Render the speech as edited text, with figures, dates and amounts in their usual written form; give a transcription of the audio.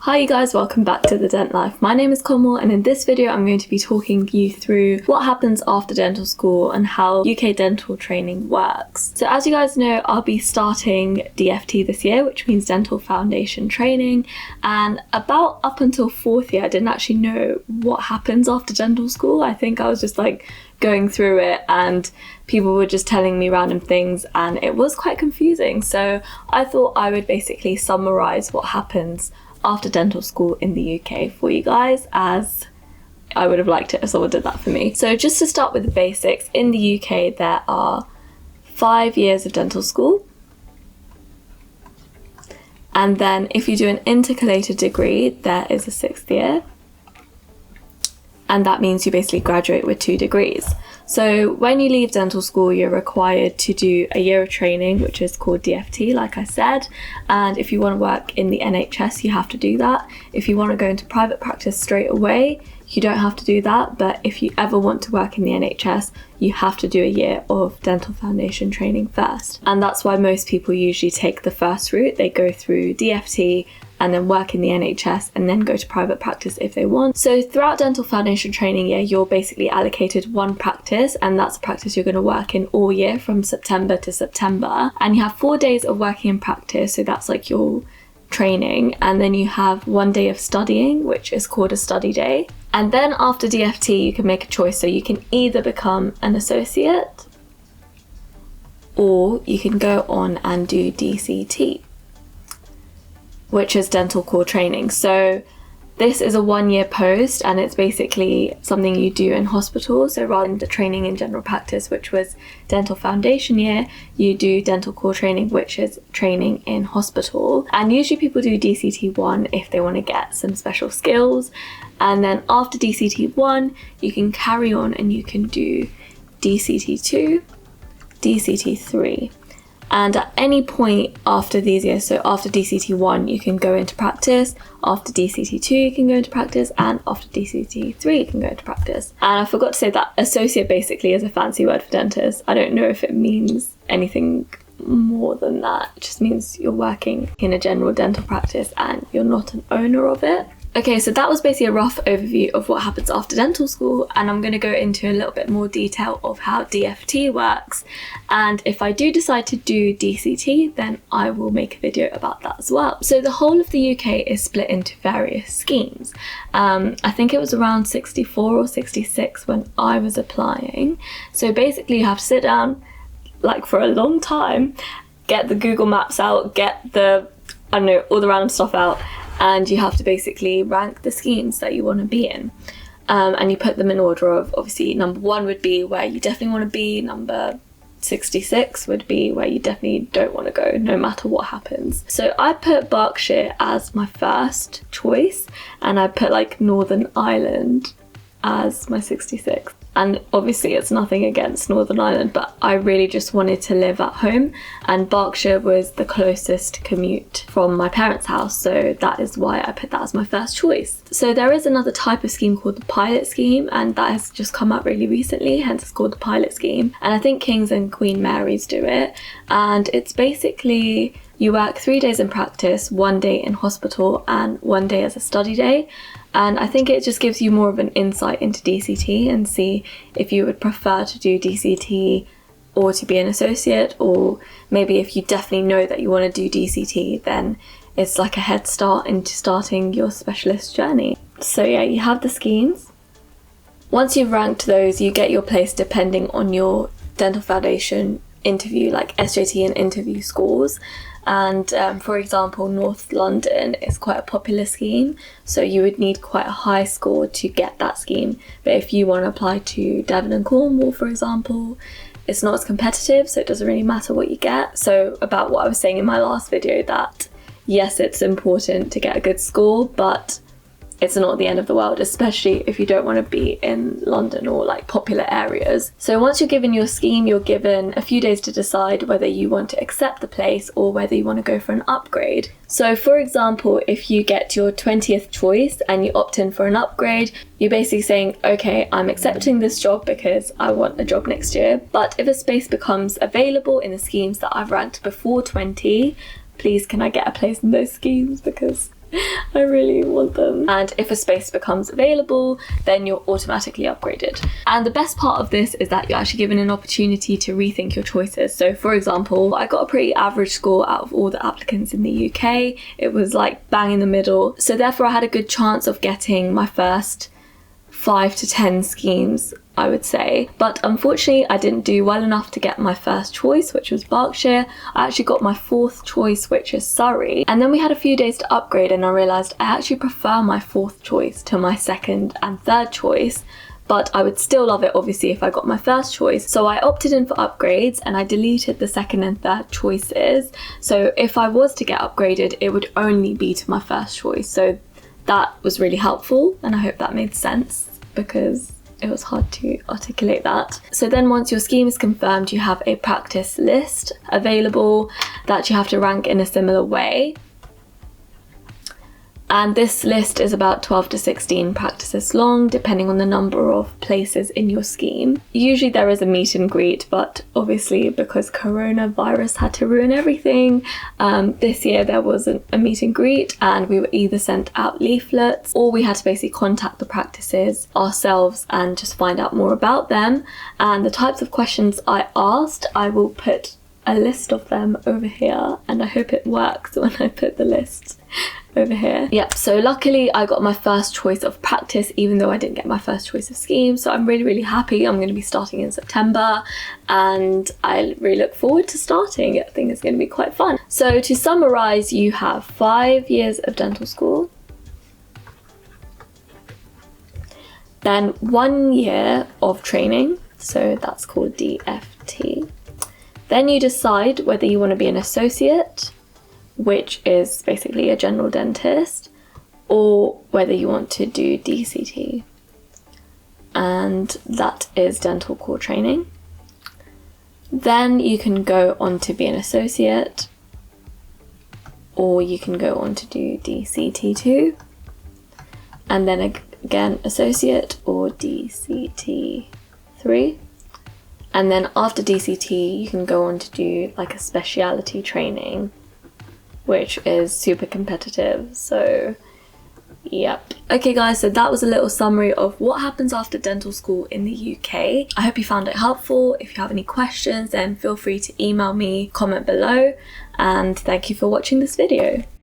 Hi you guys, welcome back to The Dent Life. My name is Cornwall, and in this video I'm going to be talking you through what happens after dental school and how UK dental training works. So as you guys know, I'll be starting DFT this year, which means Dental Foundation Training, and about up until fourth year I didn't actually know what happens after dental school. I think I was just like going through it and people were just telling me random things and it was quite confusing. So I thought I would basically summarize what happens after dental school in the UK for you guys, as I would have liked it if someone did that for me. So just to start with the basics, in the UK there are 5 years of dental school, and then if you do an intercalated degree there is a 6th year, and that means you basically graduate with 2 degrees. So when you leave dental school, you're required to do a year of training, which is called DFT, like I said. And if you want to work in the NHS, you have to do that. If you want to go into private practice straight away, you don't have to do that. But if you ever want to work in the NHS, you have to do a year of Dental Foundation training first. And that's why most people usually take the first route. They go through DFT and then work in the NHS and then go to private practice if they want. So throughout Dental Foundation training year, you're basically allocated one practice, and that's a practice you're going to work in all year from September to September. And you have 4 days of working in practice, so that's like your training, and then you have 1 day of studying, which is called a study day. And then after DFT you can make a choice, so you can either become an associate or you can go on and do DCT, which is dental core training. So this is a 1-year post, and it's basically something you do in hospital. So rather than the training in general practice, which was Dental Foundation year, you do dental core training, which is training in hospital. And usually people do DCT 1 if they want to get some special skills, and then after DCT 1 you can carry on and you can do DCT 2, DCT 3. And at any point after these years, so after DCT 1 you can go into practice, after DCT 2 you can go into practice, and after DCT 3 you can go into practice. And I forgot to say that associate basically is a fancy word for dentist. I don't know if it means anything more than that. It just means you're working in a general dental practice and you're not an owner of it. Okay, so that was basically a rough overview of what happens after dental school, and I'm going to go into a little bit more detail of how DFT works. And if I do decide to do DCT, then I will make a video about that as well. So the whole of the UK is split into various schemes. I think it was around 64 or 66 when I was applying. So basically you have to sit down like for a long time, get the Google Maps out, get the, I don't know, all the random stuff out, and you have to basically rank the schemes that you want to be in. And you put them in order of, obviously, number 1 would be where you definitely want to be, number 66 would be where you definitely don't want to go, no matter what happens. So I put Berkshire as my first choice, and I put like Northern Ireland as my 66th. And obviously it's nothing against Northern Ireland, but I really just wanted to live at home, and Berkshire was the closest commute from my parents' house, so that is why I put that as my first choice. So there is another type of scheme called the pilot scheme, and that has just come out really recently, hence it's called the pilot scheme. And I think King's and Queen Mary's do it, and it's basically you work 3 days in practice, 1 day in hospital, and 1 day as a study day. And I think it just gives you more of an insight into DCT and see if you would prefer to do DCT or to be an associate, or maybe if you definitely know that you want to do DCT, then it's like a head start into starting your specialist journey. So yeah, you have the schemes. Once you've ranked those, you get your place depending on your Dental Foundation interview, like SJT and interview scores. And for example, North London is quite a popular scheme, so you would need quite a high score to get that scheme. But if you want to apply to Devon and Cornwall, for example, it's not as competitive, so it doesn't really matter what you get. So about what I was saying in my last video, that yes, it's important to get a good score, but it's not the end of the world, especially if you don't want to be in London or like popular areas. So once you're given your scheme, you're given a few days to decide whether you want to accept the place or whether you want to go for an upgrade. So for example, if you get your 20th choice and you opt in for an upgrade, you're basically saying, okay, I'm accepting this job because I want a job next year, but if a space becomes available in the schemes that I've ranked before 20, please can I get a place in those schemes, because I really want them. And if a space becomes available, then you're automatically upgraded. And the best part of this is that you're actually given an opportunity to rethink your choices. So for example, I got a pretty average score out of all the applicants in the UK. It was like bang in the middle. So therefore I had a good chance of getting my first 5 to 10 schemes, I would say. But unfortunately, I didn't do well enough to get my first choice, which was Berkshire. I actually got my fourth choice, which is Surrey. And then we had a few days to upgrade and I realised I actually prefer my fourth choice to my second and third choice. But I would still love it, obviously, if I got my first choice. So I opted in for upgrades and I deleted the second and third choices. So if I was to get upgraded, it would only be to my first choice. So that was really helpful and I hope that made sense, because it was hard to articulate that. So then once your scheme is confirmed, you have a practice list available that you have to rank in a similar way. And this list is about 12 to 16 practices long, depending on the number of places in your scheme. Usually there is a meet and greet, but obviously because coronavirus had to ruin everything, this year there wasn't a meet and greet, and we were either sent out leaflets or we had to basically contact the practices ourselves and just find out more about them. And the types of questions I asked, I will put a list of them over here, and I hope it works when I put the list over here. Yep, so luckily I got my first choice of practice, even though I didn't get my first choice of scheme. So I'm really happy. I'm going to be starting in September and I really look forward to starting. I think it's going to be quite fun. So to summarize, you have 5 years of dental school, then 1 year of training, so that's called DFT. Then you decide whether you want to be an associate, which is basically a general dentist, or whether you want to do DCT, and that is dental core training. Then you can go on to be an associate, or you can go on to do DCT2, and then again associate or DCT3. And then after DCT, you can go on to do like a speciality training, which is super competitive. So yep. Okay guys, so that was a little summary of what happens after dental school in the UK. I hope you found it helpful. If you have any questions, then feel free to email me, comment below, and thank you for watching this video.